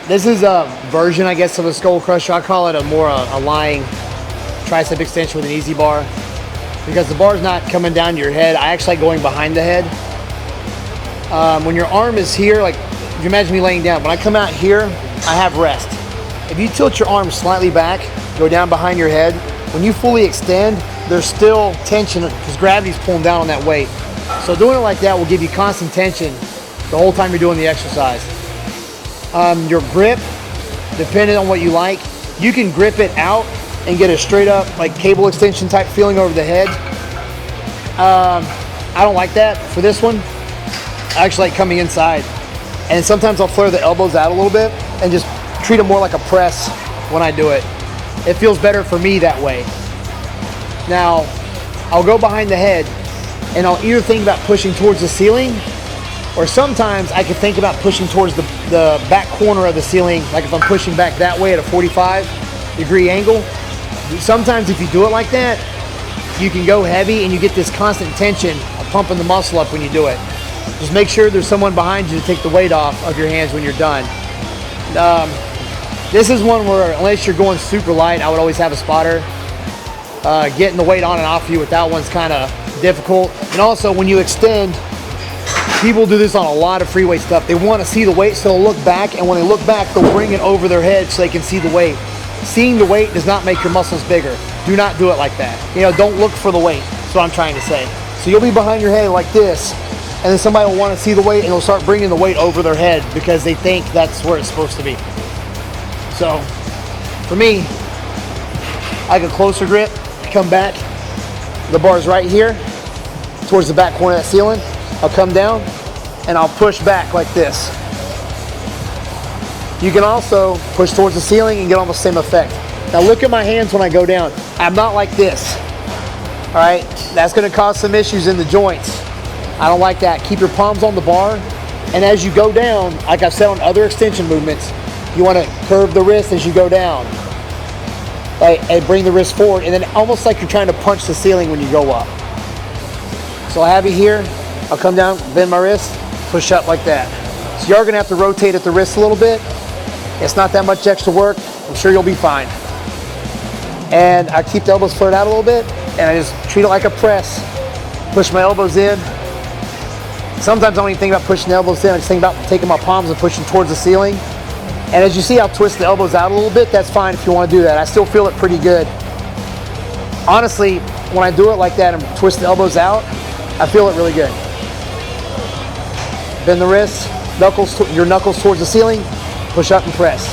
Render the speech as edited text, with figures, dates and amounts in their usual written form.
This is a version, I guess, of a skull crusher. I call it a lying tricep extension with an easy bar, because the bar's not coming down to your head. I actually like going behind the head. When your arm is here, like if you imagine me laying down, when I come out here, I have rest. If you tilt your arm slightly back, go down behind your head, when you fully extend, there's still tension because gravity's pulling down on that weight. So doing it like that will give you constant tension the whole time you're doing the exercise. Your grip, depending on what you like, you can grip it out and get a straight up like cable extension type feeling over the head. I don't like that for this one. I actually like coming inside. And sometimes I'll flare the elbows out a little bit and just treat it more like a press when I do it. It feels better for me that way. Now, I'll go behind the head and I'll either think about pushing towards the ceiling, or sometimes I can think about pushing towards the back corner of the ceiling, like if I'm pushing back that way at a 45-degree angle. Sometimes if you do it like that, you can go heavy and you get this constant tension of pumping the muscle up when you do it. Just make sure there's someone behind you to take the weight off of your hands when you're done. This is one where, unless you're going super light, I would always have a spotter. Getting the weight on and off of you with that one's kind of difficult. And also, when you extend, people do this on a lot of free weight stuff. They want to see the weight, so they'll look back, and when they look back, they'll bring it over their head so they can see the weight. Seeing the weight does not make your muscles bigger. Do not do it like that. You know, don't look for the weight. That's what I'm trying to say. So you'll be behind your head like this, and then somebody will want to see the weight, and they'll start bringing the weight over their head because they think that's where it's supposed to be. So, for me, I get a closer grip, come back, the bar's right here, towards the back corner of that ceiling. I'll come down, and I'll push back like this. You can also push towards the ceiling and get almost the same effect. Now look at my hands when I go down. I'm not like this, all right? That's gonna cause some issues in the joints. I don't like that. Keep your palms on the bar, and as you go down, like I've said on other extension movements, you wanna curve the wrist as you go down, right? And bring the wrist forward, and then almost like you're trying to punch the ceiling when you go up. So I have it here, I'll come down, bend my wrist, push up like that. So you are gonna have to rotate at the wrist a little bit. It's not that much extra work. I'm sure you'll be fine. And I keep the elbows flared out a little bit, and I just treat it like a press. Push my elbows in. Sometimes I don't even think about pushing the elbows in. I just think about taking my palms and pushing towards the ceiling. And as you see, I'll twist the elbows out a little bit. That's fine if you want to do that. I still feel it pretty good. Honestly, when I do it like that and twist the elbows out, I feel it really good. Bend the wrists, your knuckles towards the ceiling, push up and press.